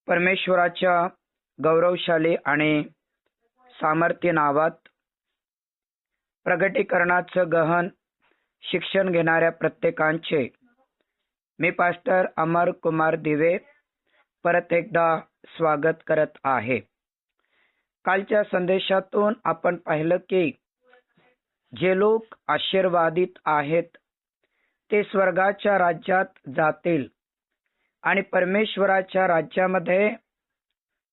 परमेश्वराच्या गौरवशाली आणि सामर्थ्य नावात प्रगटीकरणाचं गहन शिक्षण घेणाऱ्या प्रत्येकांचे मी पास्टर अमर कुमार दिवे परत एकदा स्वागत करत आहे. कालच्या संदेशातून आपण पाहिलं की जे लोक आशीर्वादित आहेत ते स्वर्गाच्या राज्यात जातील आणि परमेश्वराच्या राज्यामध्ये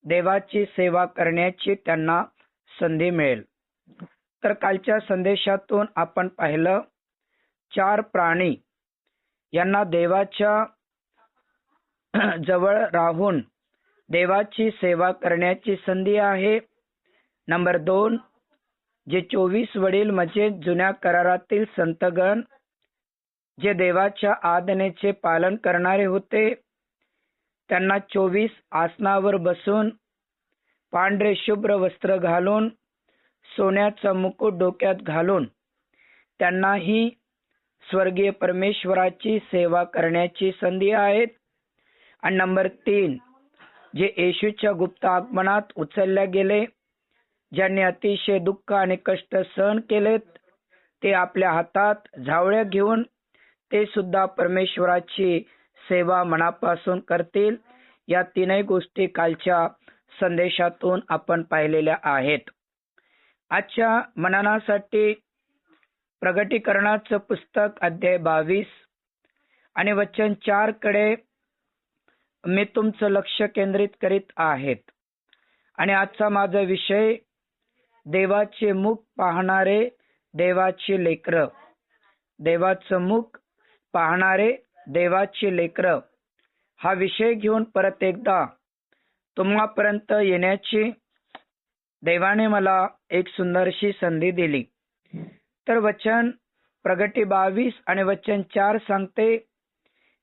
देवाची सेवा करण्याची त्यांना संधी मिळेल. तर कालच्या संदेशातून आपण पाहिलं 4 प्राणी यांना देवाच्या जवळ राहून देवाची सेवा करण्याची संधी आहे. नंबर 2, जे 24 वडील म्हणजे जुन्या करारातील संतगण जे देवाच्या आज्ञेचे पालन करणारे होते, त्यांना 24 आसनावर बसून पांढरे शुभ्र वस्त्र घालून सोन्याचा मुकुट डोक्यात घालून त्यांनाही स्वर्गीय परमेश्वराची सेवा करण्याची संधी आहे. आणि नंबर 3, जे येशूच्या गुप्त आगमनात उचलल्या गेले, ज्यांनी अतिशय दुःख आणि कष्ट सहन केलेत, ते आपल्या हातात झावळ्या घेऊन ते सुद्धा परमेश्वराची सेवा मनापासून करतील. या 3 गोष्टी कालच्या संदेशातून आपण पाहिलेल्या आहेत. आजच्या मननासाठी प्रगटीकरणाचं पुस्तक अध्याय 22 आणि वचन 4 कडे मी तुमचं लक्ष केंद्रित करीत आहेत. आणि आजचा माझा विषय देवाचे मुख पाहणारे देवाची लेकरं. देवाचं मुख पाहणारे देवाची लेकरं हा विषय घेऊन परत एकदा तुम्हापर्यंत येण्याची देवाने मला एक सुंदरशी संधी दिली. तर वचन प्रगटी 22 आणि वचन 4 सांगते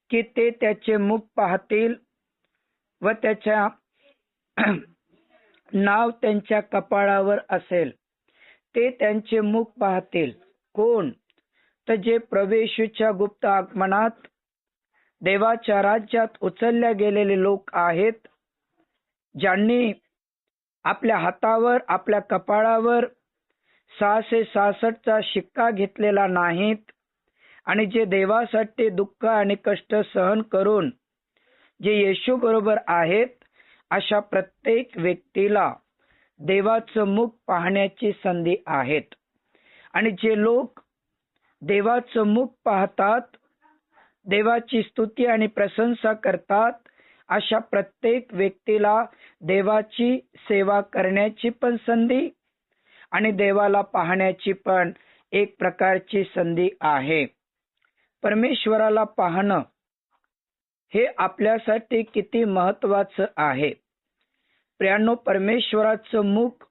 की ते त्याचे मुख पाहतील व त्याच्या नाव त्यांच्या कपाळावर असेल. ते त्यांचे मुख पाहतील. कोण? तर जे प्रवेशच्या गुप्त आगमनात देवाच्या राज्यात उचलल्या गेलेले लोक आहेत, ज्यांनी आपल्या हातावर आपल्या कपाळावर 666 शिक्का घेतलेला नाहीत आणि जे देवासाठी दुःख आणि कष्ट सहन करून जे येशू बरोबर आहेत, अशा प्रत्येक व्यक्तीला देवाचं मुख पाहण्याची संधी आहेत. आणि जे लोक देवाचं मुख पाहतात, देवाची स्तुती आणि प्रशंसा करतात, अशा प्रत्येक व्यक्तीला देवाची सेवा करण्याची पण संधी आणि देवाला पाहण्याची पण एक प्रकारची संधी आहे. परमेश्वराला पाहणं हे आपल्यासाठी किती महत्वाचं आहे. प्रियांनो, परमेश्वराचं मुख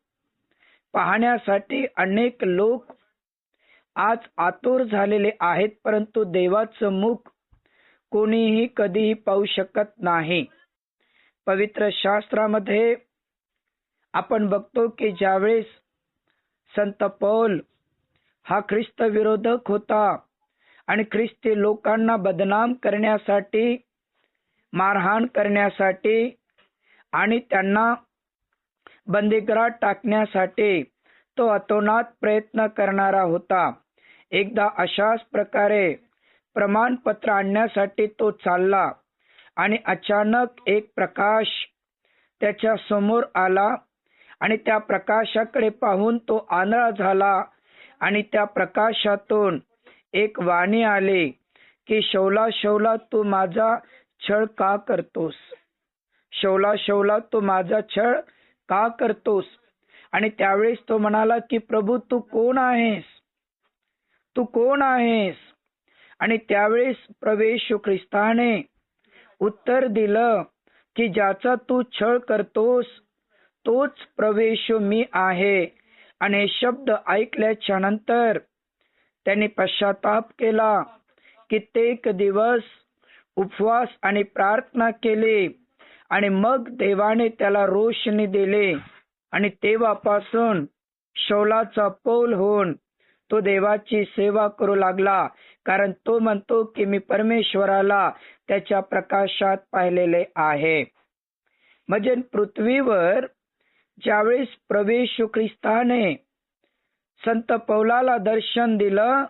पाहण्यासाठी अनेक लोक आज आतुर झालेले आहेत, परंतु देवाचं मुख कोणीही कधीही पाहू शकत नाही. पवित्र शास्त्रामध्ये आपण बघतो की ज्यावेळेस संत पौल हा ख्रिस्त विरोधक होता आणि ख्रिस्ती लोकांना बदनाम करण्यासाठी, मारहाण करण्यासाठी आणि त्यांना बंदिगृहात टाकण्यासाठी तो अतोनात प्रयत्न करणारा होता. एकदा अशाच प्रकारे प्रमाणपत्र आणण्यासाठी तो चालला आणि अचानक एक प्रकाश त्याच्या समोर आला आणि त्या प्रकाशाकडे पाहून तो आंधळा झाला. आणि त्या प्रकाशातून एक वाणी आली की शौला शौला तू माझा छळ का करतोस? शौला शौला तू माझा छळ का करतोस? आणि त्यावेळेस तो म्हणाला की प्रभू तू कोण आहेस? तू कोण आहेस? आणि त्यावेळेस प्रभू येशू ख्रिस्ताने उत्तर दिलं की ज्याचा तू छळ करतोस तोच प्रभू येशू मी आहे. आणि हे शब्द ऐकल्याच्या नंतर त्यांनी पश्चाताप केला, कित्येक दिवस उपवास आणि प्रार्थना केली आणि मग देवाने त्याला रोशनी दिली. आणि तेव्हापासून शौलाचा पौल होऊन तो देवाची सेवा करू लागला, कारण तो म्हणतो की मी परमेश्वराला त्याच्या प्रकाशात पाहिलेले आहे. म्हणजे पृथ्वीवर ज्यावेळेस प्रभू येशू ख्रिस्ताने संत पौलाला दर्शन दिलं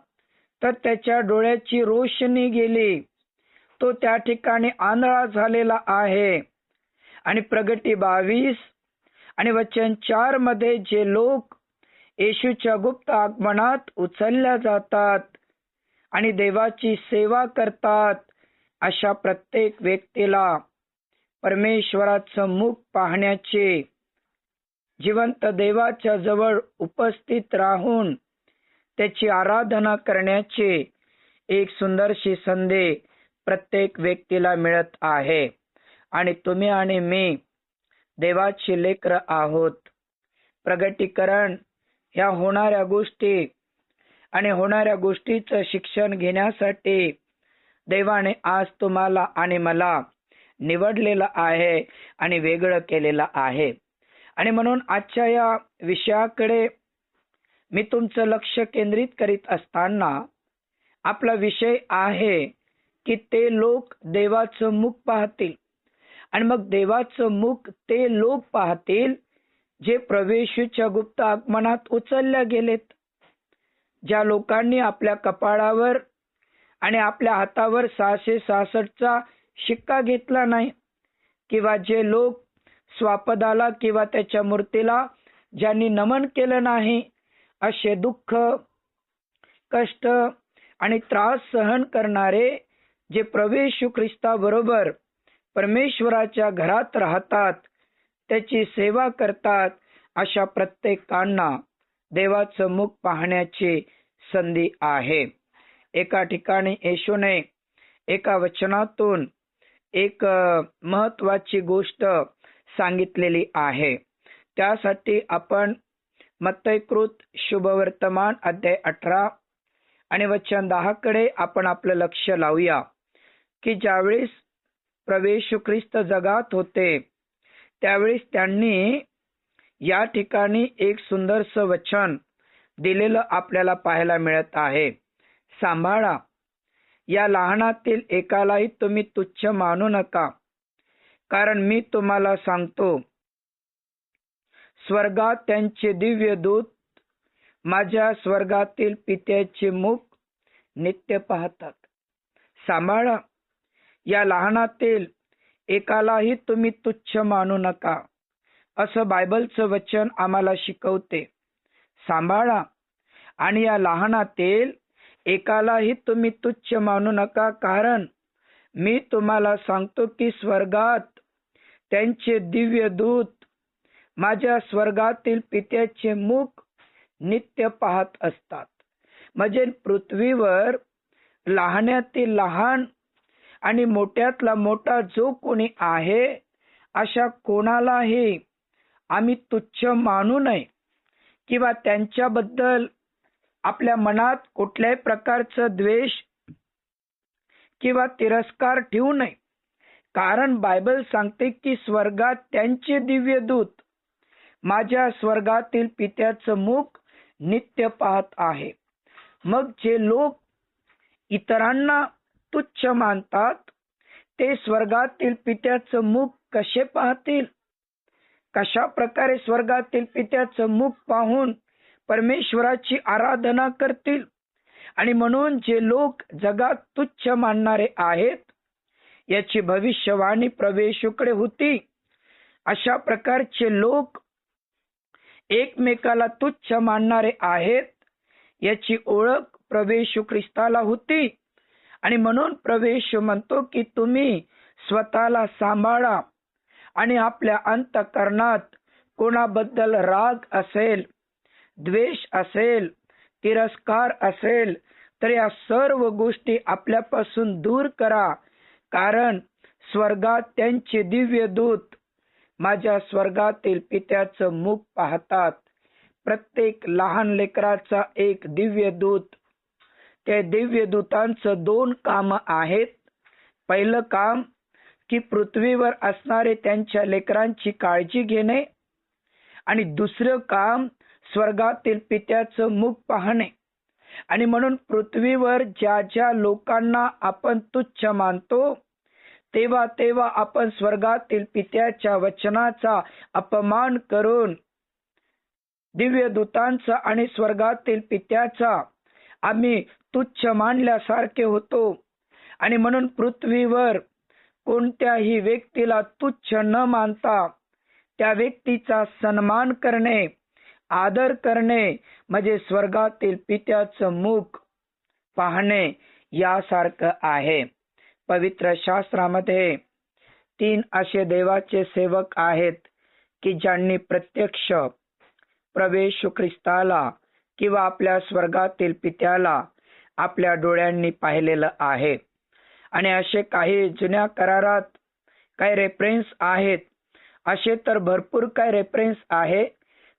तर त्याच्या डोळ्याची रोशनी गेली, तो त्या ठिकाणी आंधळा झालेला आहे. आणि प्रगटी 22 आणि वचन 4 मध्ये जे लोक येशूच्या गुप्त आगमनात उचलल्या जातात आणि देवाची सेवा करतात, अशा प्रत्येक व्यक्तीला परमेश्वराचं मुख पाहण्याचे, जिवंत देवाच्या जवळ उपस्थित राहून त्याची आराधना करण्याचे एक सुंदरशी संधी प्रत्येक व्यक्तीला मिळत आहे. आणि तुम्ही आणि मी देवाची लेकरं आहोत. प्रगटीकरण ह्या होणाऱ्या गोष्टी आणि होणाऱ्या गोष्टीचं शिक्षण घेण्यासाठी देवाने आज तुम्हाला आणि मला निवडलेलं आहे आणि वेगळं केलेलं आहे. आणि म्हणून आजच्या या विषयाकडे मी तुमचं लक्ष केंद्रित करीत असताना आपला विषय आहे की ते लोक देवाचं मुख पाहतील. आणि मग देवाचं मुख ते लोक पाहतील जे प्रभू येशूच्या गुप्त आगमनात उचलल्या गेलेत. ज्या लोकांनी आपल्या कपाळावर आणि आपल्या हातावर 666चा शिक्का घेतला नाही, किंवा जे लोक स्वापदाला किंवा त्याच्या मूर्तीला ज्यांनी नमन केलं नाही, असे दुःख, कष्ट आणि त्रास सहन करणारे जे प्रभू येशू ख्रिस्ताबरोबर परमेश्वराच्या घरात राहतात, त्याची सेवा करतात, अशा प्रत्येकांना देवाचं मुख पाहण्याची संधी आहे. एका ठिकाणी येशूने एका वचनातून एक महत्वाची गोष्ट सांगितलेली आहे. त्यासाठी आपण मत्तयकृत शुभवर्तमान अध्याय 18 आणि वचन 10 कडे आपण आपलं लक्ष लावूया. की ज्यावेळेस प्रभू येशू ख्रिस्त जगात होते त्यावेळेस त्यांनी या ठिकाणी एक सुंदरसं वचन दिलेलं आपल्याला पाहायला मिळत आहे. सांभाळा, या लहानातील एकालाही तुम्ही तुच्छ मानू नका, कारण मी तुम्हाला सांगतो, स्वर्गात त्यांचे दिव्य दूत माझ्या स्वर्गातील पित्याचे मुख नित्य पाहतात. सांभाळा, या लहानातील एकालाही तुम्ही तुच्छ मानू नका, असं बायबलचं वचन आम्हाला शिकवते. सांभाळा आणि या लहानातील एकालाही तुम्ही तुच्छ मानू नका, कारण मी तुम्हाला सांगतो की स्वर्गात त्यांचे दिव्य दूत माझ्या स्वर्गातील पित्याचे मुख नित्य पाहत असतात. म्हणजे पृथ्वीवर लहानातील लहान आणि मोठ्यातला मोठा जो कोणी आहे, अशा कोणालाही आम्ही तुच्छ मानू नये किंवा त्यांच्याबद्दल आपल्या मनात कुठल्याही प्रकारचं द्वेष किंवा तिरस्कार ठेवू नये. कारण बायबल सांगते की स्वर्गात त्यांचे दिव्य दूत माझ्या स्वर्गातील पित्याचं मुख नित्य पाहत आहे. मग जे लोक इतरांना तुच्छ मानतात ते स्वर्गातील पित्याचं मुख कसे पाहतील? कशा प्रकारे स्वर्गातील पित्याचं मुख पाहून परमेश्वराची आराधना करतील? आणि म्हणून जे लोक जगात तुच्छ मानणारे आहेत, याची भविष्यवाणी प्रभू येशूकडे होती. अशा प्रकारचे लोक एकमेकाला तुच्छ मानणारे आहेत, याची ओळख प्रभू येशू ख्रिस्ताला होती. आणि म्हणून प्रभू येशू म्हणतो की तुम्ही स्वतःला सांभाळा आणि आपल्या अंतःकरणात कोणाबद्दल राग असेल, द्वेष असेल, तिरस्कार असेल, तर या सर्व गोष्टी आपल्यापासून दूर करा. कारण स्वर्गात त्यांचे दिव्य दूत माझ्या स्वर्गातील पित्याचं मुख पाहतात. प्रत्येक लहान लेकराचा एक दिव्य दूत. त्या दिव्य दूतांचं 2 काम आहेत. पहिलं काम की पृथ्वीवर असणारे त्यांच्या लेकरांची काळजी घेणे, आणि दुसरं काम स्वर्गातील पित्याचं मुख पाहणे. आणि म्हणून पृथ्वीवर ज्या ज्या लोकांना आपण तुच्छ मानतो तेव्हा तेव्हा आपण स्वर्गातील पित्याच्या वचनाचा अपमान करून दिव्य दूतांचा आणि स्वर्गातील पित्याचा आम्ही तुच्छ मानल्यासारखे होतो. आणि म्हणून पृथ्वीवर कोणत्याही व्यक्तीला तुच्छ न मानता त्या व्यक्तीचा सन्मान करणे, आदर करणे म्हणजे स्वर्गातील पित्याचं मुख पाहणे यासारखं आहे. पवित्र शास्त्रामध्ये 3 असे देवाचे सेवक आहेत की ज्यांनी प्रत्यक्ष प्रवेश येशू ख्रिस्ताला किंवा आपल्या स्वर्गातील पित्याला आपल्या डोळ्यांनी पाहिलेलं आहे. आणि असे काही जुन्या करारात काही रेफरन्स आहेत, असे तर भरपूर काही रेफरन्स आहे,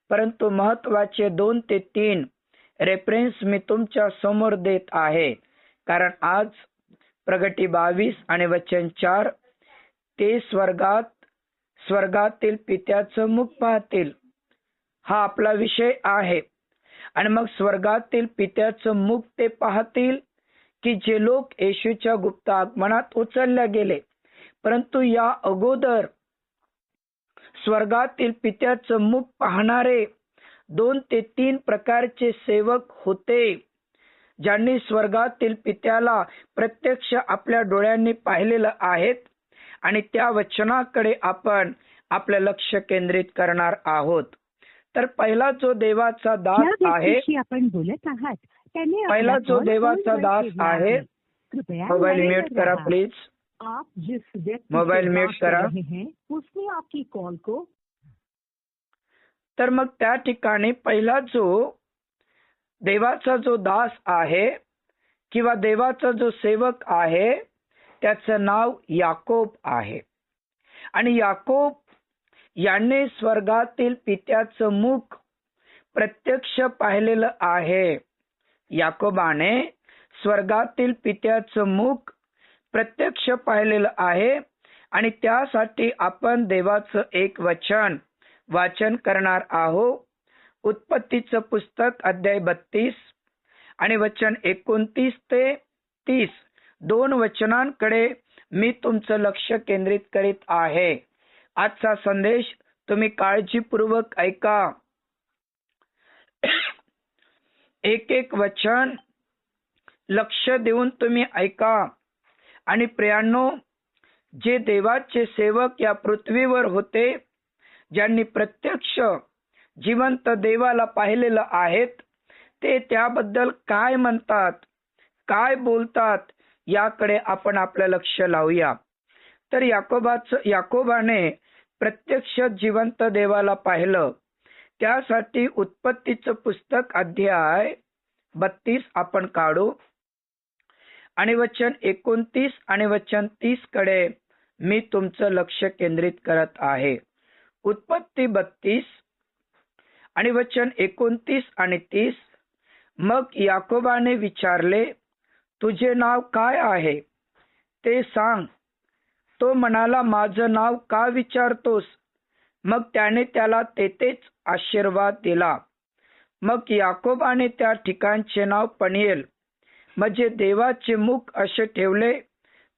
परंतु महत्वाचे 2 ते 3 रेफरन्स मी तुमच्या समोर देत आहे. कारण आज प्रगटी 22 आणि वचन 4 ते स्वर्गातील पित्याचं मुख पाहतील हा आपला विषय आहे. आणि मग स्वर्गातील पित्याचं मुख ते पाहतील की जे लोक येशूच्या गुप्त आगमनात उचलले गेले, परंतु या अगोदर स्वर्गातील पित्याचं मुख पाहणारे 2 ते 3 प्रकारचे सेवक होते, ज्यांनी स्वर्गातील पित्याला प्रत्यक्ष आपल्या डोळ्यांनी पाहिलेलं आहेत. आणि त्या वचनाकडे आपण आपलं लक्ष केंद्रित करणार आहोत. तर पहिला जो देवाचा दास आहे, आपण बोलत आहात पहिला जो देवाचा दास आहे, मोबाईल म्यूट करा प्लीज. आप जिस व्यक्ति मोबाईल म्यूट करा. उसने आपकी कॉल को. तर मग त्या ठिकाणी पहिला जो देवाचा जो दास आहे किंवा देवाचा जो सेवक आहे त्याचं नाव याकोब आहे. आणि याकोब यांनी स्वर्गातील पित्याचं मुख प्रत्यक्ष पाहिलेलं आहे. याकोबाने स्वर्गातील पित्याचं मुख प्रत्यक्ष पाहिलेलं आहे. आणि त्यासाठी आपण देवाचं एक वचन वाचन करणार आहोत. उत्पत्तीचं पुस्तक अध्याय 32 आणि वचन 29 ते 30 2 वचनांकडे मी तुमचं लक्ष केंद्रित करीत आहे. आजचा संदेश तुम्ही काळजीपूर्वक ऐका. एक एक वचन लक्ष देऊन तुम्ही ऐका. आणि प्रियांनो, जे देवाचे सेवक या पृथ्वीवर होते, ज्यांनी प्रत्यक्ष जिवंत देवाला पाहिलेलं आहेत, ते त्याबद्दल काय म्हणतात, काय बोलतात याकडे आपण आपलं लक्ष लावूया. तर याकोबाने प्रत्यक्ष जिवंत देवाला पाहिलं. त्यासाठी उत्पत्तीचं पुस्तक अध्याय 32 आपण काढू आणि वचन 29 आणि वचन 30 कडे मी तुमचं लक्ष केंद्रित करत आहे. उत्पत्ती 32 आणि वचन 29 आणि 30. मग याकोबाने विचारले, तुझे नाव काय आहे ते सांग. तो म्हणाला, माझं नाव का विचारतोस? मग त्याने त्याला तेथेच आशीर्वाद दिला. मग याकोबाने त्या ठिकाणचे नाव पनिएल म्हणजे देवाचे मुख असे ठेवले.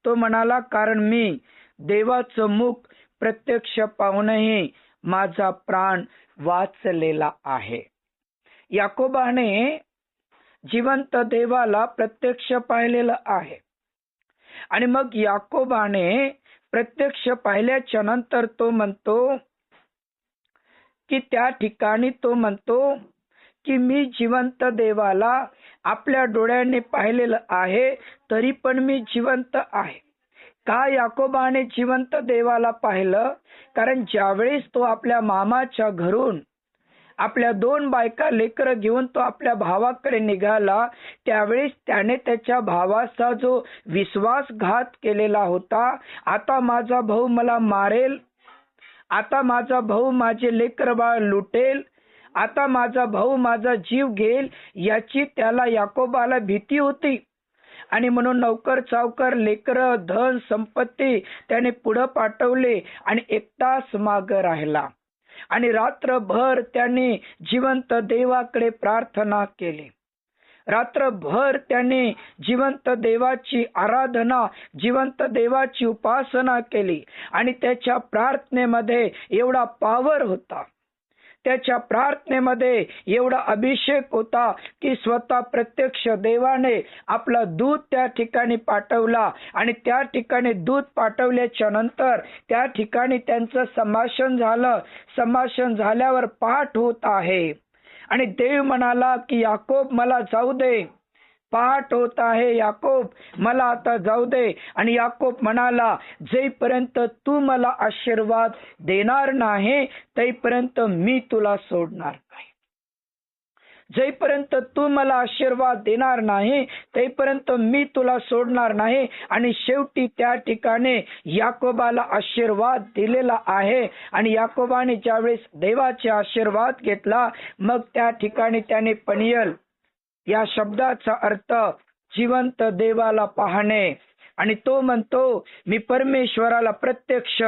तो म्हणाला, कारण मी देवाचं मुख प्रत्यक्ष पाहूनही माझा प्राण वाचलेला आहे. याकोबाने जिवंत देवाला प्रत्यक्ष पाहिलेलं आहे. आणि मग याकोबाने प्रत्यक्ष पाहिल्याच्या नंतर तो म्हणतो की त्या ठिकाणी तो म्हणतो की मी जिवंत देवाला आपल्या डोळ्यांनी पाहिलेलं आहे, तरी पण मी जिवंत आहे. का याकोबाने जिवंत देवाला पाहिलं? कारण ज्यावेळेस तो आपल्या मामाच्या घरून आपल्या 2 बायका लेकरं घेऊन तो आपल्या भावाकडे निघाला, त्यावेळेस त्याने त्याच्या भावाचा जो विश्वासघात केलेला होता, आता माझा भाऊ मला मारेल, आता माझा भाऊ माझे लेकर बाळ लुटेल, आता माझा भाऊ माझा जीव घेईल, याची त्याला याकोबाला भीती होती. आणि म्हणून नौकर चावकर लेकर धन संपत्ती त्याने पुढे पाठवले आणि एकटाच मागे राहिला. आणि रात्रभर त्यांनी जिवंत देवाकडे प्रार्थना केली. रात्रभर त्याने जिवंत देवाची आराधना, जिवंत देवाची उपासना केली आणि त्याच्या प्रार्थनेमध्ये एवढा पॉवर होता, त्याच्या प्रार्थनेमध्ये एवढा अभिषेक होता की स्वतः प्रत्यक्ष देवाने आपला दूत त्या ठिकाणी पाठवला आणि त्या ठिकाणी दूत पाठवल्याच्या नंतर त्या ठिकाणी त्यांचं संभाषण झालं. संभाषण झाल्यावर पाठ होत आहे आणि देव म्हणाला की याकोब मला जाऊ दे. पाठ होत आहे, याकोब मला आता जाऊ दे. आणि याकोब म्हणाला जेपर्यंत तू मला आशीर्वाद देणार नाही तेपर्यंत मी तुला सोडणार नाही. जेपर्यंत तू मला आशीर्वाद देणार नाही तेपर्यंत मी तुला सोडणार नाही. आणि शेवटी त्या ठिकाणी याकोबाला आशीर्वाद दिलेला आहे आणि याकोबाने ज्यावेळेस देवाचे आशीर्वाद घेतला मग त्या ठिकाणी त्याने पनियल या शब्दाचा अर्थ जिवंत देवाला पाहणे. आणि तो म्हणतो मी परमेश्वराला प्रत्यक्ष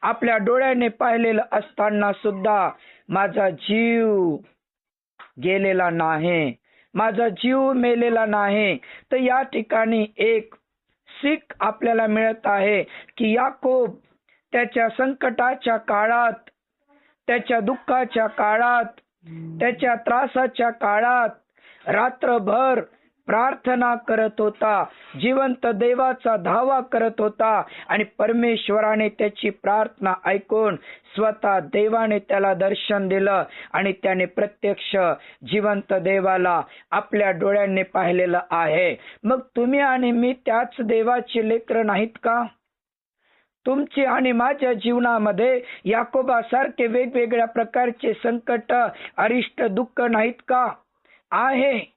आपल्या डोळ्याने पाहिलेलं असताना सुद्धा माझा जीव गेलेला नाही, माझा जीव मेलेला नाही. तर या ठिकाणी एक सीख आपल्याला मिळत आहे की याकोब त्याच्या संकटाच्या काळात, त्याच्या दुःखाच्या काळात, त्याच्या त्रासाच्या काळात रात्रभर प्रार्थना करत होता, जिवंत देवाचा धावा करत होता आणि परमेश्वराने त्याची प्रार्थना ऐकून स्वतः देवाने त्याला दर्शन दिलं आणि त्याने प्रत्यक्ष जिवंत देवाला आपल्या डोळ्यांनी पाहिलेलं आहे. मग तुम्ही आणि मी त्याच देवाची लेकरं नाहीत का? तुमची आणि माझ्या जीवनामध्ये याकोबासारखे वेगवेगळ्या प्रकारचे संकट, अरिष्ट, दुःख नाहीत का? आहे.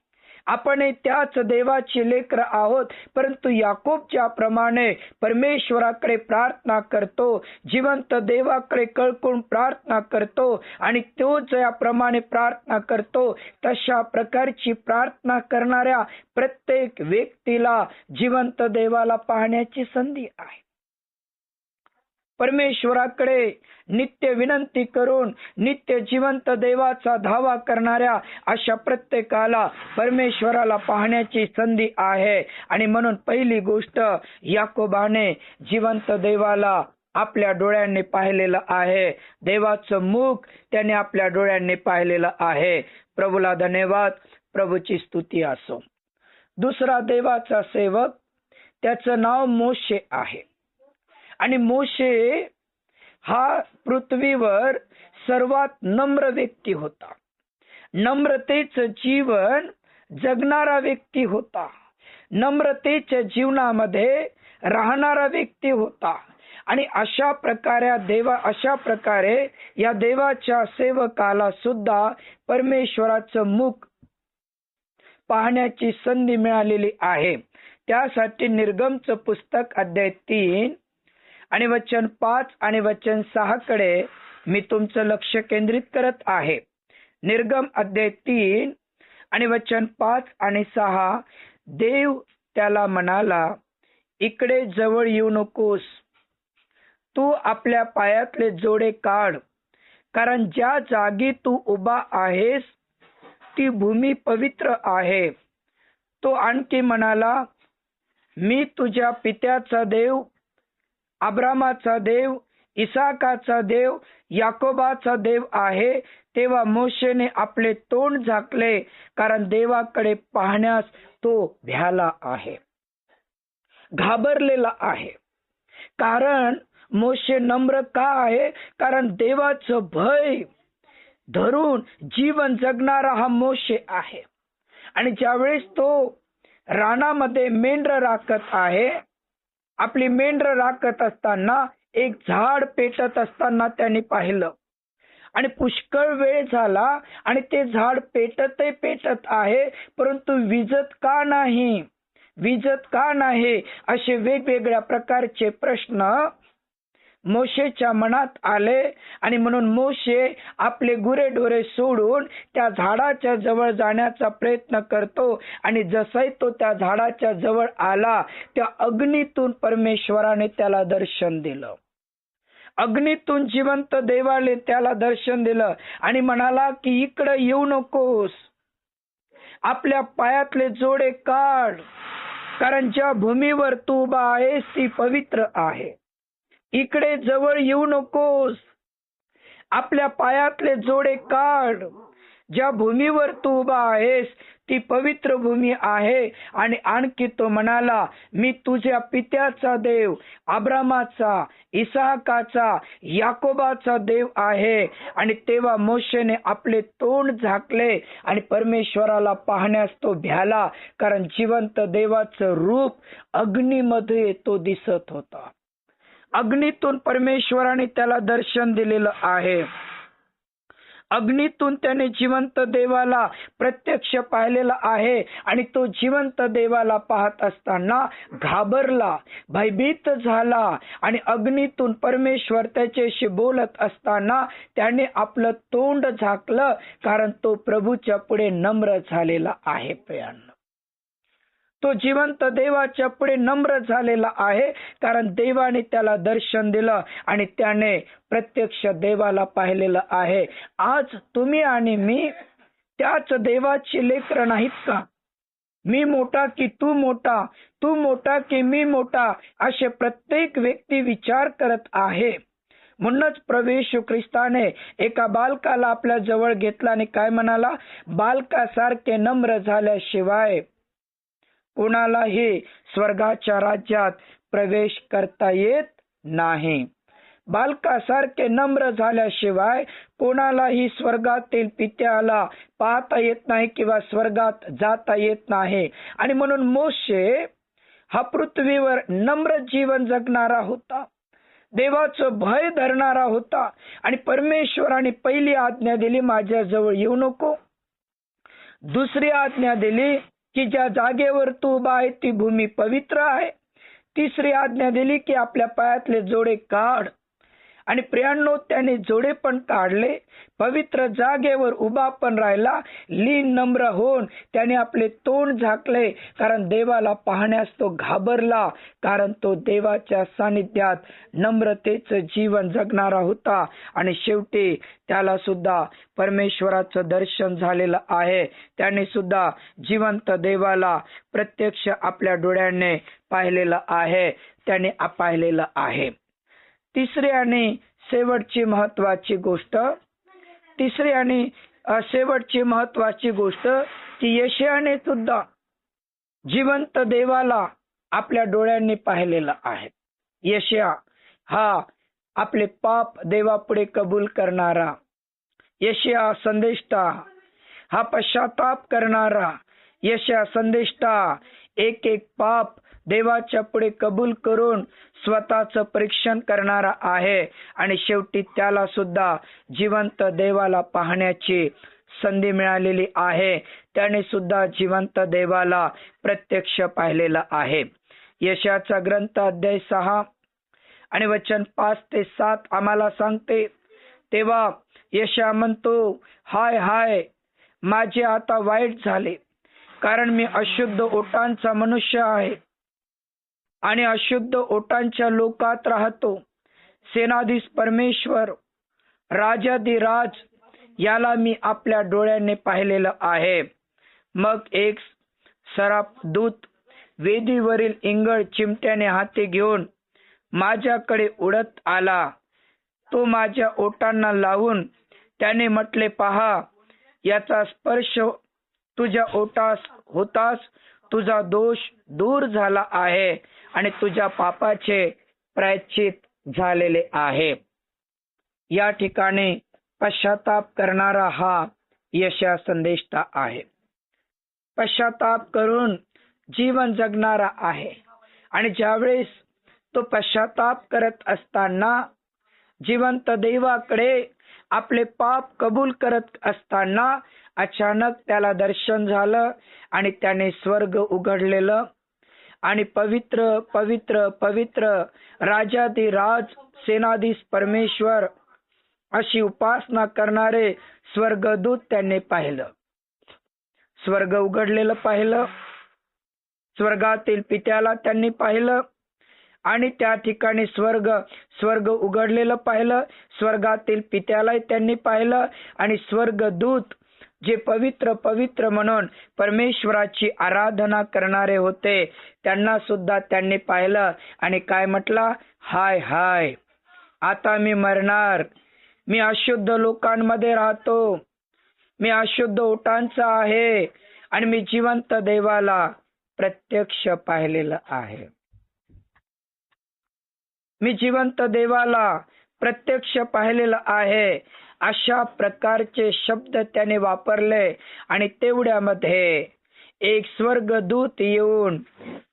आपण त्याच देवाची लेकरं आहोत. परंतु याकोब ज्याप्रमाणे परमेश्वराकडे प्रार्थना करतो, जिवंत देवाकडे कळकून प्रार्थना करतो आणि तो ज्याप्रमाणे प्रार्थना करतो तशा प्रकारची प्रार्थना करणाऱ्या प्रत्येक व्यक्तीला जिवंत देवाला पाहण्याची संधी आहे. परमेश्वराकडे नित्य विनंती करून नित्य जिवंत देवाचा धावा करणाऱ्या अशा प्रत्येकाला परमेश्वराला पाहण्याची संधी आहे. आणि म्हणून पहिली गोष्ट याकोबाने जिवंत देवाला आपल्या डोळ्यांनी पाहिलेलं आहे. देवाचं मुख त्याने आपल्या डोळ्यांनी पाहिलेलं आहे. प्रभूला धन्यवाद, प्रभूची स्तुती असो. दुसरा देवाचा सेवक, त्याचं नाव मोशे आहे. आणि मोशे हा पृथ्वीवर सर्वात नम्र व्यक्ती होता, नम्रतेचं जीवन जगणारा व्यक्ती होता, नम्रतेच्या जीवनामध्ये राहणारा व्यक्ती होता. आणि अशा प्रकारे या देवाच्या सेवकाला सुद्धा परमेश्वराचं मुख पाहण्याची संधी मिळालेली आहे. त्यासाठी निर्गमचं पुस्तक अध्याय 3 आणि वचन 5 आणि वचन 6 कडे मी तुमचं लक्ष केंद्रित करत आहे. निर्गम अध्याय 3 आणि वचन 5 आणि 6. देव त्याला म्हणाला, इकडे जवळ येऊ नकोस, तू आपल्या पायातले जोडे काढ, कारण ज्या जागी तू उभा आहेस ती भूमी पवित्र आहे. तो आणखी म्हणाला, मी तुझ्या पित्याचा देव, अब्रामाचा देव, इसाकाचा देव, याकोबाचा देव आहे. तेव्हा मोशेने आपले तोंड झाकले, कारण देवाकडे पाहण्यास तो भ्याला आहे, घाबरलेला आहे. कारण मोशे नम्र का आहे? कारण देवाचं भय धरून जीवन जगणारा हा मोशे आहे. आणि ज्यावेळेस तो रानामध्ये मेंढर राखत आहे, आपली मेंढर राखत असताना एक झाड पेटत असताना त्यांनी पाहिलं आणि पुष्कळ वेळ झाला आणि ते झाड पेटत आहे, परंतु विजत का नाही असे वेगवेगळ्या प्रकारचे प्रश्न मोशेच्या मनात आले. आणि म्हणून मोशे आपले गुरेढोरे सोडून त्या झाडाच्या जवळ जाण्याचा प्रयत्न करतो. आणि जसही तो त्या झाडाच्या जवळ आला, त्या अग्नीतून परमेश्वराने त्याला दर्शन दिलं. अग्नीतून जिवंत देवाने त्याला दर्शन दिलं आणि म्हणाला की इकडे येऊ नकोस. आपल्या पायातले जोडे काढ, कारण ज्या भूमीवर तू उभा आहेस ती पवित्र आहे. इकडे जवळ येऊ नकोस. आपल्या पायातले जोडे काढ. ज्या भूमीवर तू उभा आहेस ती पवित्र भूमी आहे. आणि आणखी तो म्हणाला, मी तुझ्या पित्याचा देव, अब्रामाचा, इसाकाचा, याकोबाचा देव आहे. आणि तेव्हा मोशेने आपले तोंड झाकले आणि परमेश्वराला पाहण्यास तो भ्याला, कारण जिवंत देवाचं रूप अग्नीमध्ये तो दिसत होता. अग्नीतून परमेश्वराने त्याला दर्शन दिलेलं आहे. अग्नीतून त्याने जिवंत देवाला प्रत्यक्ष पाहिलेला आहे. आणि तो जिवंत देवाला पाहत असताना घाबरला, भयभीत झाला. आणि अग्नीतून परमेश्वर त्याच्याशी बोलत असताना त्याने आपलं तोंड झाकलं, कारण तो प्रभूच्या पुढे नम्र झालेला आहे. प्रियांनो, तो जिवंत देवाच्या पुढे नम्र झालेला आहे, कारण देवाने त्याला दर्शन दिलं आणि त्याने प्रत्यक्ष देवाला पाहिलेलं आहे. आज तुम्ही आणि मी त्याच देवाची लेकरं नाहीत का? मी मोठा की तू मोठा, तू मोठा की मी मोठा, असे प्रत्येक व्यक्ती विचार करत आहे. म्हणूनच प्रभू येशू ख्रिस्ताने एका बालकाला आपल्या जवळ घेतला आणि काय म्हणाला? बालकासारखे नम्र झाल्याशिवाय कोणालाही स्वर्गाच्या राज्यात प्रवेश करता येत नाही. बालकासारखे नम्र झाल्याशिवाय कोणालाही स्वर्गातील पित्याला पाहता येत नाही किंवा स्वर्गात जाता येत नाही. आणि म्हणून मोशे हा पृथ्वीवर नम्र जीवन जगणारा होता, देवाचं भय धरणारा होता. आणि परमेश्वराने पहिली आज्ञा दिली, माझ्याजवळ येऊ नको. दुसरी आज्ञा दिली की ज्या जागेवर तू उभा आहे ती भूमी पवित्र आहे. तिसरी आज्ञा दिली की आपल्या पायातले जोडे काढ. आणि प्रियांनो, त्याने जोडे पण काढले, पवित्र जागेवर उभा पण राहिला. लीन नम्र होऊन त्याने आपले तोंड झाकले, कारण देवाला पाहण्यास तो घाबरला, कारण तो देवाच्या सानिध्यात नम्रतेचं जीवन जगणारा होता. आणि शेवटी त्याला सुद्धा परमेश्वराचं दर्शन झालेलं आहे. त्याने सुद्धा जिवंत देवाला प्रत्यक्ष आपल्या डोळ्याने पाहिलेलं आहे, त्याने पाहिलेलं आहे. तिसरी आणि शेवटची महत्वाची गोष्ट की यशायाने सुद्धा जिवंत देवाला आपल्या डोळ्यांनी पाहिलेला आहे. यशया हा आपले पाप देवापुढे कबूल करणारा, यशया संदेष्टा हा पश्चाताप करणारा, यशया संदेष्टा एक एक पाप देवाच्या पुढे कबूल करून स्वतःचं परीक्षण करणारा आहे. आणि शेवटी त्याला सुद्धा जिवंत देवाला पाहण्याची संधी मिळालेली आहे. त्याने सुद्धा जिवंत देवाला प्रत्यक्ष पाहिलेला आहे. यशाचा ग्रंथ अध्याय 6 आणि वचन 5 ते 7 आम्हाला सांगते. तेव्हा यशया म्हणतो, हाय हाय, माझे आता वाईट झाले, कारण मी अशुद्ध ओटांचा मनुष्य आहे आणि अशुद्ध ओटांच्या लोकात राहतो. सेनाधीश परमेश्वर, राजाधिराज याला मी आपल्या डोळ्याने पाहिलेलं आहे. मग एक सराफ दूत वेदीवरील इंगळ चिमट्याने हाती घेऊन माझ्याकडे उडत आला. तो माझ्या ओटांना लावून त्याने म्हटले, पहा, याचा स्पर्श तुझ्या ओटास होताच तुझा दोष दूर झाला आहे आणि तुझ्या पापाचे प्रायश्चित झालेले आहे. या ठिकाणी पश्चाताप करणारा हा यशया संदेष्टा आहे. पश्चाताप करून जीवन जगणारा आहे. आणि ज्यावेळेस तो पश्चाताप करत असताना, जिवंत देवाकडे आपले पाप कबूल करत असताना अचानक त्याला दर्शन झालं आणि त्याने स्वर्ग उघडलेलं. आणि पवित्र पवित्र पवित्र राजाधिराज सेनाधीश परमेश्वर अशी उपासना करणारे स्वर्गदूत त्यांनी पाहिलं. स्वर्ग उघडलेलं पाहिलं, स्वर्गातील पित्याला त्यांनी पाहिलं. आणि त्या ठिकाणी स्वर्ग उघडलेलं पाहिलं, स्वर्गातील पित्यालाही त्यांनी पाहिलं. आणि स्वर्गदूत जे पवित्र पवित्र म्हणून परमेश्वराची आराधना करणारे होते त्यांना सुद्धा त्यांनी पाहिलं आणि काय म्हटलं, हाय हाय आता मी मरणार, मी अशुद्ध लोकांमध्ये राहतो, मी अशुद्ध ओटांचा आहे आणि मी जिवंत देवाला प्रत्यक्ष पाहिलेलं आहे. मी जिवंत देवाला प्रत्यक्ष पाहिलेलं आहे. अशा प्रकारचे शब्द त्याने वापरले आणि तेवढ्यामध्ये एक स्वर्गदूत येऊन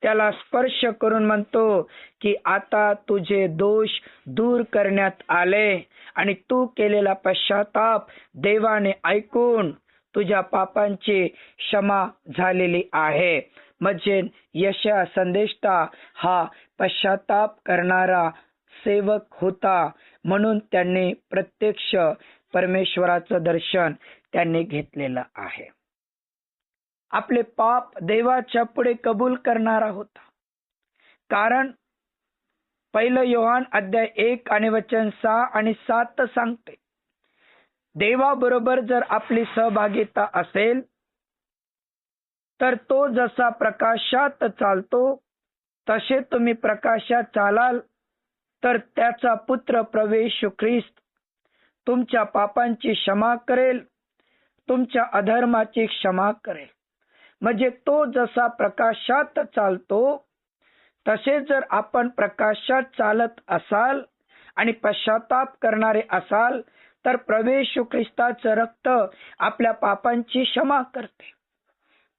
त्याला स्पर्श करून म्हणतो की आता तुझे दोष दूर करण्यात आले आणि तू केलेला पश्चाताप देवाने ऐकून तुझ्या पापांची क्षमा झालेली आहे. म्हणजे यशया संदेष्टा हा पश्चाताप करणारा सेवक होता म्हणून त्यांनी प्रत्यक्ष परमेश्वराचं दर्शन त्यांनी घेतलेलं आहे. आपले पाप देवाच्या पुढे कबूल करणारा होता. कारण 1 योहान अध्याय 1 आणि वचन 6 आणि 7 सांगते, देवाबरोबर जर आपली सहभागिता असेल तर तो जसा प्रकाशात चालतो तसे तुम्ही प्रकाशात चालाल तर त्याचा पुत्र प्रभू येशू ख्रिस्त तुमच्या पापांची क्षमा करेल, तुमच्या अधर्माची क्षमा करेल. म्हणजे तो जसा प्रकाशात चालतो तसे जर आपण प्रकाशात चालत असाल आणि पश्चाताप करणारे असाल तर प्रभू येशू ख्रिस्ताचं रक्त आपल्या पापांची क्षमा करते.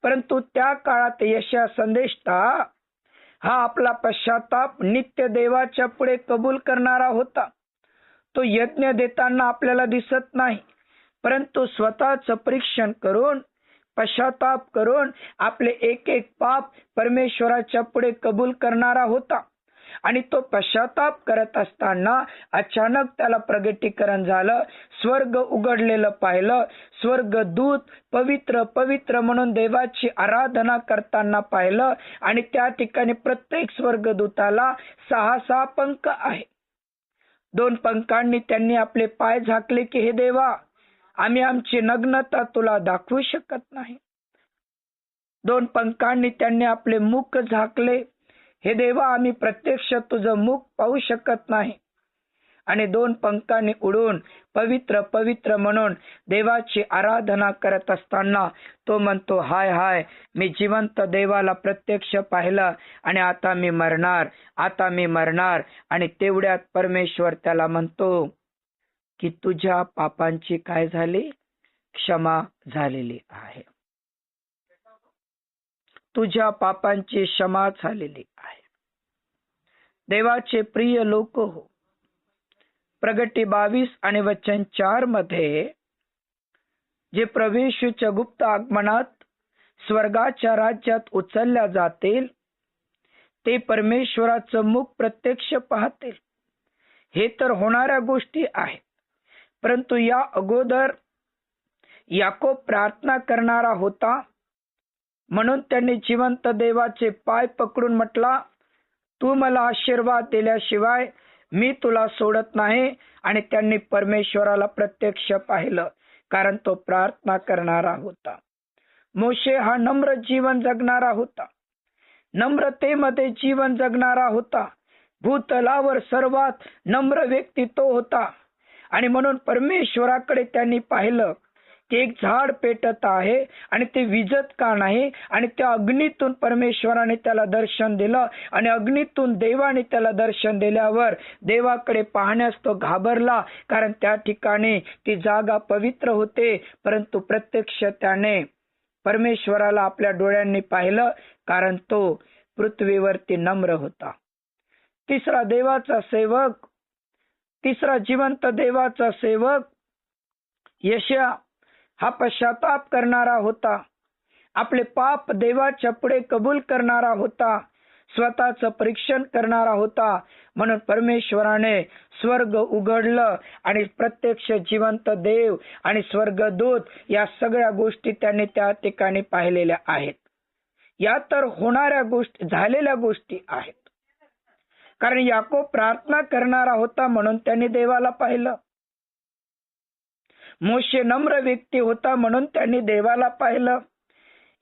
परंतु त्या काळात यशया संदेष्टा हा आपला पश्चाताप नित्य देवाच्या पुढे कबूल करणारा होता. तो यज्ञ देताना आपल्याला दिसत नाही, परंतु स्वतःच परीक्षण करून पश्चाताप करून आपले एक एक पाप परमेश्वराच्या पुढे कबूल करणारा होता. आणि तो पश्चाताप करत असताना अचानक त्याला प्रगटीकरण झालं, स्वर्ग उघडलेलं पाहिलं, स्वर्गदूत पवित्र पवित्र म्हणून देवाची आराधना करताना पाहिलं आणि त्या ठिकाणी प्रत्येक स्वर्गदूताला 6 पंख आहे. 2 पंखांनी त्यांनी आपले पाय झाकले की हे देवा, आम्ही आमची नग्नता तुला दाखवू शकत नाही. 2 पंखांनी त्यांनी आपले मुख झाकले, हे देवा आम्ही प्रत्यक्ष तुझं मुख पाहू शकत नाही. आणि 2 पंखांनी उडून पवित्र पवित्र म्हणून देवाची आराधना करत असताना तो म्हणतो, हाय हाय मी जिवंत देवाला प्रत्यक्ष पाहिलं आणि आता मी मरणार, आता मी मरणार. आणि तेवढ्यात परमेश्वर त्याला म्हणतो की तुझ्या पापांची काय झाली, क्षमा झालेली आहे. तुझ्या पापांची क्षमा झालेली आहे. देवाचे प्रिय लोक हो, प्रगटी 22 आणि वचन 4 मध्ये जे प्रभू येशूच्या गुप्त आगमनात स्वर्गाच्या राज्यात उचलल्या जातील ते परमेश्वराचं मुख प्रत्यक्ष पाहतील. हे तर होणाऱ्या गोष्टी आहेत. परंतु या अगोदर याकोब प्रार्थना करणारा होता म्हणून त्यांनी जिवंत देवाचे पाय पकडून म्हटला, तू मला आशीर्वाद दिल्याशिवाय मी तुला सोडत नाही. आणि त्यांनी परमेश्वराला प्रत्यक्ष पाहिलं कारण तो प्रार्थना करणारा होता. मोशे हा नम्र जीवन जगणारा होता, नम्रतेमध्ये जीवन जगणारा होता. भूतलावर सर्वात नम्र व्यक्ती तो होता. आणि म्हणून परमेश्वराकडे त्यांनी पाहिलं की एक झाड पेटत आहे आणि ते विजत का नाही. आणि त्या अग्नीतून परमेश्वराने त्याला दर्शन दिलं आणि अग्नीतून देवाने त्याला दर्शन दिल्यावर देवाकडे पाहण्यास तो घाबरला कारण त्या ठिकाणी ती जागा पवित्र होते. परंतु प्रत्यक्ष त्याने परमेश्वराला आपल्या डोळ्यांनी पाहिलं कारण तो पृथ्वीवरती नम्र होता. तिसरा देवाचा सेवक, तिसरा जिवंत देवाचा सेवक यशया हा पश्चाताप करणारा होता, आपले पाप देवाच्या पुढे कबूल करणारा होता, स्वतःचं परीक्षण करणारा होता. म्हणून परमेश्वराने स्वर्ग उघडलं आणि प्रत्यक्ष जिवंत देव आणि स्वर्गदूत या सगळ्या गोष्टी त्यांनी त्या ठिकाणी पाहिलेल्या आहेत. या तर होणाऱ्या गोष्टी, झालेल्या गोष्टी आहेत. कारण याकोब प्रार्थना करणारा होता म्हणून त्यांनी देवाला पाहिलं. मोशे नम्र व्यक्ती होता म्हणून त्यांनी देवाला पाहिलं.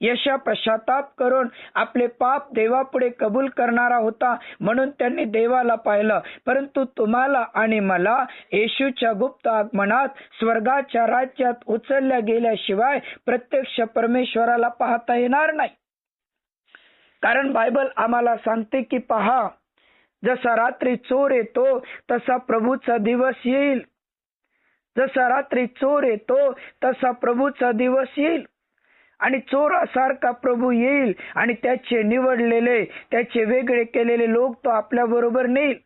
यशा पश्चाताप करून आपले पाप देवापुढे कबूल करणारा होता म्हणून त्यांनी देवाला पाहिलं. परंतु तुम्हाला आणि मला येशूच्या गुप्त आगमनात स्वर्गाच्या राज्यात उचलल्या गेल्याशिवाय प्रत्यक्ष परमेश्वराला पाहता येणार नाही. कारण बायबल आम्हाला सांगते की पहा, जसा रात्री चोर येतो तसा प्रभूचा दिवस येईल. जसा रात्री चोर येतो तसा प्रभूचा दिवस येईल. आणि चोरासारखा प्रभू येईल आणि त्याचे निवडलेले, त्याचे वेगळे केलेले लोक तो आपल्या बरोबर नेईल.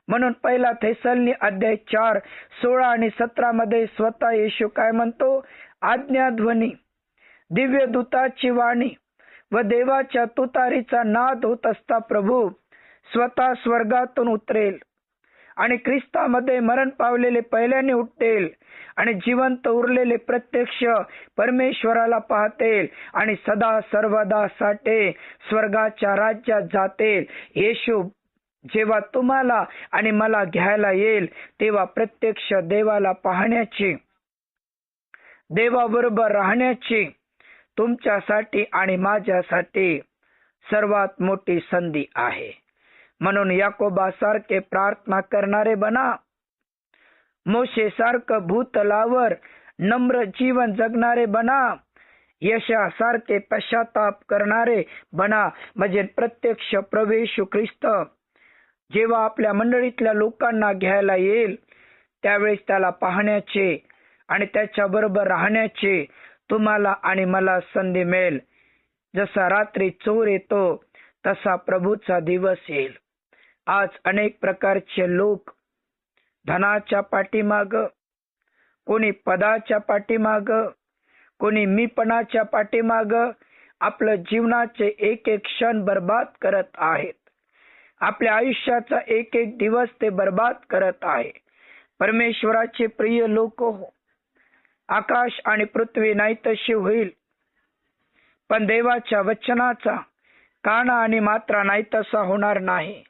म्हणून 1 थेसलनी अध्याय 4, 16 आणि 17 मध्ये स्वतः येशू काय म्हणतो? आज्ञाध्वनी, दिव्य दूताची वाणी व देवाच्या तुतारीचा नाद होत असता प्रभू स्वतः स्वर्गातून उतरेल आणि ख्रिस्तामध्ये मरण पावलेले पहिल्याने उठतील आणि जिवंत उरलेले प्रत्यक्ष परमेश्वराला पाहतील आणि सदा सर्वदा साठी स्वर्गाच्या राज्यात जातील. येशू जेव्हा तुम्हाला आणि मला घ्यायला येईल तेव्हा प्रत्यक्ष देवाला पाहण्याची, देवाबरोबर राहण्याची तुमच्यासाठी आणि माझ्यासाठी सर्वात मोठी संधी आहे. म्हणून याकोबासारखे प्रार्थना करणारे बना. मोशे सारखं भूतलावर नम्र जीवन जगणारे बना. यशासारखे पश्चाताप करणारे बना. म्हणजे प्रत्यक्ष प्रभू ख्रिस्त जेव्हा आपल्या मंडळीतल्या लोकांना घ्यायला येईल त्यावेळेस त्याला पाहण्याचे आणि त्याच्या बरोबर राहण्याचे तुम्हाला आणि मला संधी मिळेल. जसा रात्री चोर येतो तसा प्रभूचा दिवस येईल. आज अनेक प्रकारचे लोक धनाच्या पाठीमाग, कोणी पदाच्या पाठीमाग, कोणी मीपणाच्या पाठीमाग आपलं जीवनाचे एक एक क्षण बर्बाद करत आहेत. आपल्या आयुष्याचा एक एक दिवस ते बर्बाद करत आहे. परमेश्वराचे प्रिय लोक हो, आकाश आणि पृथ्वी नाहीतशी होईल पण देवाच्या वचनाचा काना आणि मात्रा नाही तसा होणार नाही.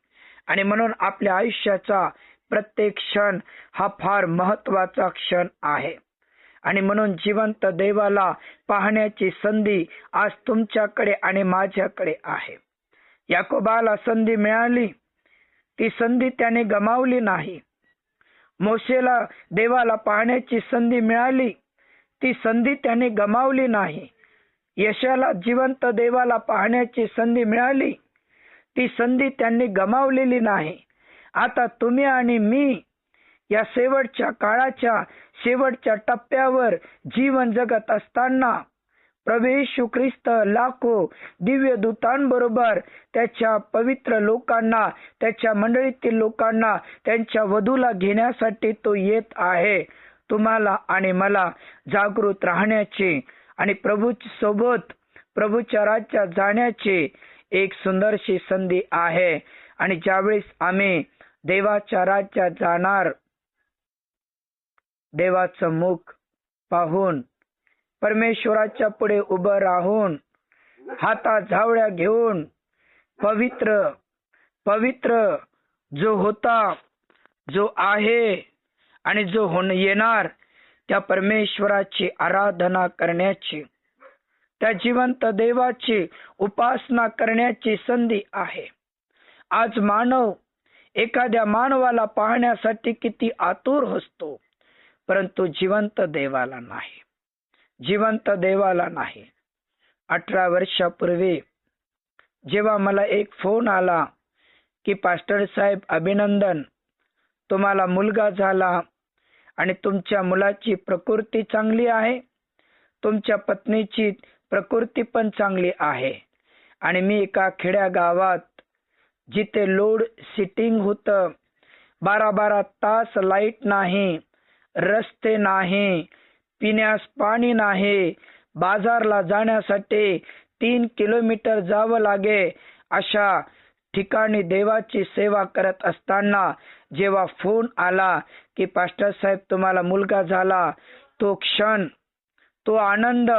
आणि म्हणून आपल्या आयुष्याचा प्रत्येक क्षण हा फार महत्वाचा क्षण आहे. आणि म्हणून जिवंत देवाला पाहण्याची संधी आज तुमच्याकडे आणि माझ्याकडे आहे. याकोबाला संधी मिळाली, ती संधी त्याने गमावली नाही. मोशेला देवाला पाहण्याची संधी मिळाली, ती संधी त्याने गमावली नाही. यशाला जिवंत देवाला पाहण्याची संधी मिळाली, ती संधी त्यांनी गमावलेली नाही. आता तुम्ही आणि मी या शेवटच्या काळाच्या शेवटच्या टप्प्यावर जीवन जगत असताना प्रभू येशू ख्रिस्त लाखो दिव्य दूतांबरोबर त्याच्या पवित्र लोकांना, त्याच्या मंडळीतील लोकांना, त्यांच्या वधूला घेण्यासाठी तो येत आहे. तुम्हाला आणि मला जागृत राहण्याची आणि सोबत प्रभूच्या राज्यात जाण्याची एक सुंदरशी संधी आहे. आणि ज्यावेळेस आम्ही देवाच्या राज्यात जाणार, देवाचं मुख पाहून, परमेश्वराच्या पुढे उभं राहून, हातात झावळ्या घेऊन पवित्र पवित्र जो होता, जो आहे आणि जो येणार त्या परमेश्वराची आराधना करण्याची, त्या जिवंत देवाची उपासना करण्याची संधी आहे. आज मानव एखाद्या मानवाला पाहण्यासाठी किती आतुर असतो, परंतु जिवंत देवाला नाही. जिवंत देवाला नाही. 18 वर्षापूर्वी जेव्हा मला एक फोन आला की पास्टर साहेब अभिनंदन, तुम्हाला मुलगा झाला आणि तुमच्या मुलाची प्रकृती चांगली आहे, तुमच्या पत्नीची प्रकृती पण चांगली आहे. आणि मी एका खेड्या गावात जिथे लोड सिटिंग होतं, 12-12 तास लाईट नाही, रस्ते नाही, पिण्यास पाणी नाही, बाजारला जाण्यासाठी 3 किलोमीटर जावं लागे, अशा ठिकाणी देवाची सेवा करत असताना जेव्हा फोन आला की पास्टर साहेब तुम्हाला मुलगा झाला, तो क्षण, तो आनंद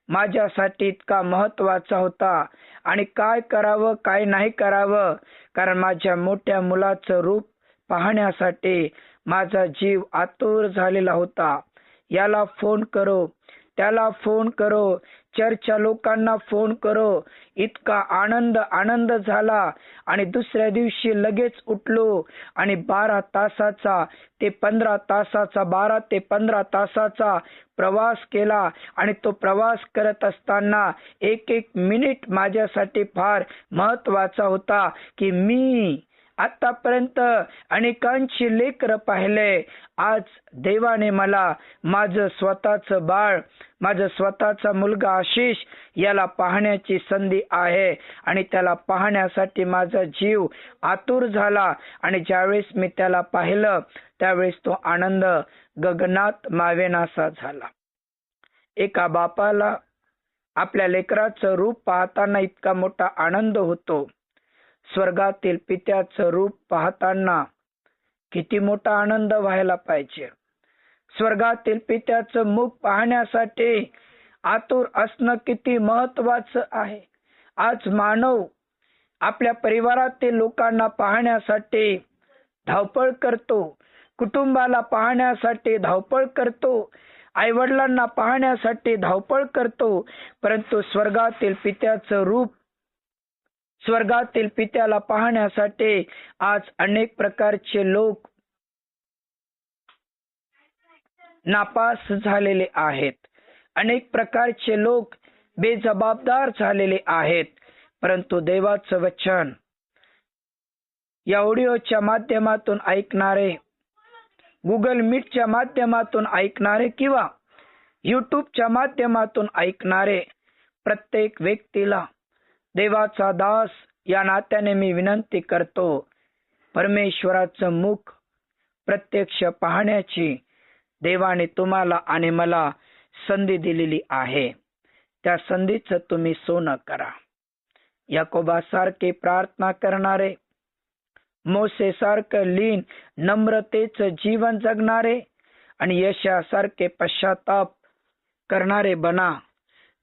माझ्यासाठी इतका महत्वाचा होता. आणि काय करावं काय नाही करावं, कारण माझ्या मोठ्या मुलाचं रूप पाहण्यासाठी माझा जीव आतुर झालेला होता. याला फोन करो, त्याला फोन करो, चर्चच्या लोकांना फोन करो. इतका आनंद झाला आणि दुसऱ्या दिवशी लगेच उठलो आणि 12 ते 15 तासाचा प्रवास केला. आणि तो प्रवास करत असताना एक मिनिट माझ्यासाठी फार महत्वाचा होता की मी आतापर्यंत अनेकांची लेकरं पाहिले. आज देवाने मला माझं स्वतःचं बाळ, माझा स्वतःचा मुलगा आशिष याला पाहण्याची संधी आहे आणि त्याला पाहण्यासाठी माझा जीव आतुर झाला. आणि ज्यावेळेस मी त्याला पाहिलं त्यावेळेस तो आनंद गगनात मावेनासा झाला. एका बापाला आपल्या लेकराचं रूप पाहताना इतका मोठा आनंद होतो, स्वर्गातील पित्याचं रूप पाहताना किती मोठा आनंद व्हायला पाहिजे. स्वर्गातील पित्याचं मुख पाहण्यासाठी आतुर असणं किती महत्वाचं आहे. आज मानव आपल्या परिवारातील लोकांना पाहण्यासाठी धावपळ करतो, कुटुंबाला पाहण्यासाठी धावपळ करतो, आईवडिलांना पाहण्यासाठी धावपळ करतो, परंतु स्वर्गातील पित्याचं रूप, स्वर्गातील पित्याला पाहण्यासाठी आज अनेक प्रकारचे लोक नापास झालेले आहेत. अनेक प्रकारचे लोक बेजबाबदार झालेले आहेत. परंतु देवाचं वचन या ऑडिओच्या माध्यमातून ऐकणारे, गुगल मीटच्या माध्यमातून ऐकणारे किंवा युट्यूबच्या माध्यमातून ऐकणारे प्रत्येक व्यक्तीला देवाचा दास या नात्याने मी विनंती करतो, परमेश्वराचं मुख प्रत्यक्ष पाहण्याची देवाने तुम्हाला आणि मला संधी दिलेली आहे. त्या संधीचं तुम्ही सोनं करा. याकोबासारखे प्रार्थना करणारे, मोसेसारखं लीन नम्रतेचं जीवन जगणारे आणि यशासारखे पश्चाताप करणारे बना.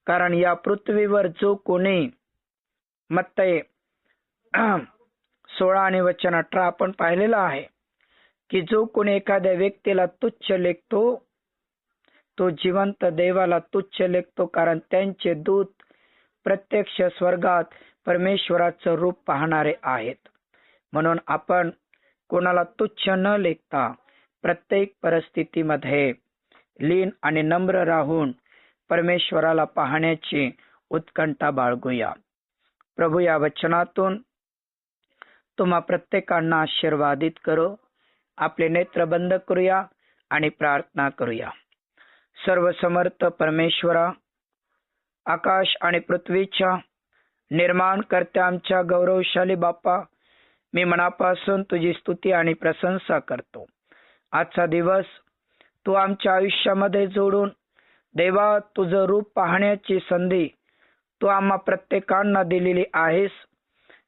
कारण या पृथ्वीवर जो कोणी, मत्तई 16 आणि वचन 18 आपण पाहिलेलं आहे की जो कोणी एखाद्या व्यक्तीला तुच्छ लेखतो तो जिवंत देवाला तुच्छ लेखतो. कारण त्यांचे दूत प्रत्यक्ष स्वर्गात परमेश्वराचं रूप पाहणारे आहेत. म्हणून आपण कोणाला तुच्छ न लेखता प्रत्येक परिस्थितीमध्ये लीन आणि नम्र राहून परमेश्वराला पाहण्याची उत्कंठा बाळगूया. प्रभू या वचनातून तुम्हा प्रत्येकांना आशीर्वादित करो. आपले नेत्र बंद करूया आणि प्रार्थना करूया. सर्वसमर्थ परमेश्वरा, आकाश आणि पृथ्वीच्या निर्माणकर्त्या आमच्या गौरवशाली बाप्पा, मी मनापासून तुझी स्तुती आणि प्रशंसा करतो. आजचा दिवस तू आमच्या आयुष्यामध्ये जोडून देवा तुझं रूप पाहण्याची संधी तू आम्हा प्रत्येकांना दिलेली आहेस.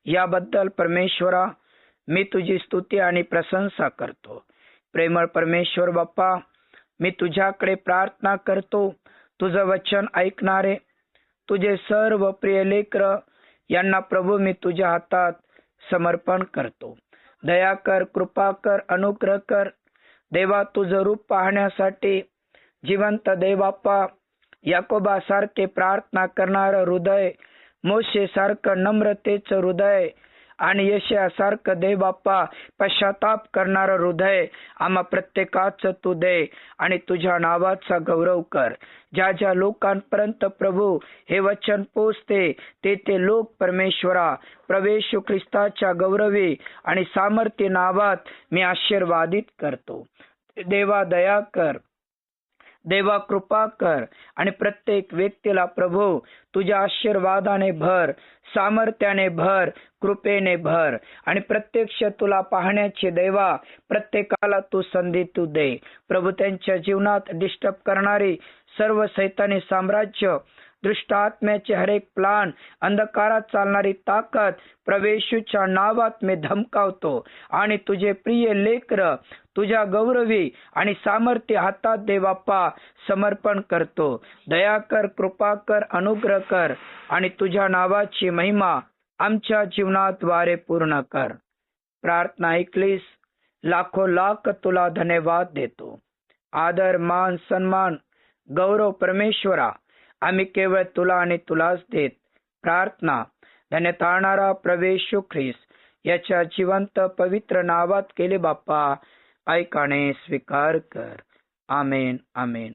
याबद्दल परमेश्वरा मी तुझी स्तुती आणि प्रशंसा करतो. प्रेमळ परमेश्वर बाप्पा, मी तुझ्याकडे प्रार्थना करतो. तुझं वचन ऐकणारे तुझे सर्व प्रिय लेकरं यांना प्रभू मी तुझ्या हातात समर्पण करतो. दया कर, कृपा कर, अनुग्रह कर. देवा तुझं रूप पाहण्यासाठी जिवंत देवाप्पा, याकोबासारखे प्रार्थना करणारं हृदय, मोशेसारखं नम्रतेचं हृदय आणि यशासारखं देव बाप्पा पश्चाताप करणारं हृदय आम्हा प्रत्येकाचं तू दे आणि तुझ्या नावाचा गौरव कर. ज्या ज्या लोकांपर्यंत प्रभू हे वचन पोचते ते लोक परमेश्वरा प्रवेश ख्रिस्ताच्या गौरवी आणि सामर्थ्य नावात मी आशीर्वादित करतो. देवा दया कर, देवा कृपा कर आणि प्रत्येक व्यक्तीला प्रभू तुझ्या आशीर्वादाने भर, सामर्थ्याने भर, कृपेने भर आणि प्रत्यक्ष तुला पाहण्याची देवा प्रत्येकाला तू संधी तू दे. प्रभू त्यांच्या जीवनात डिस्टर्ब करणारी सर्व सैतानी साम्राज्य, दुष्ट आत्म्याचे हर एक प्लान, अंधकारात चालणारी ताकद प्रवेशूच्या नावात मी धमकावतो आणि तुझे प्रिय लेकर तुझ्या गौरवी आणि सामर्थ्य हातात देवाप्पा समर्पण करतो. दया कर, कृपा कर, अनुग्रह कर आणि तुझ्या नावाची महिमा आमच्या जीवनाद्वारे पूर्ण कर. प्रार्थना ऐकलीस, लाखो लाख तुला धन्यवाद देतो. आदर, मान, सन्मान, गौरव परमेश्वरा आम्ही केवळ तुला आणि तुलाच देत. प्रार्थना धन्य तारणारा प्रवेशू ख्रिस्त याच्या जिवंत पवित्र नावात केले बाप्पा, ऐकाणे स्वीकार कर. आमेन आमेन.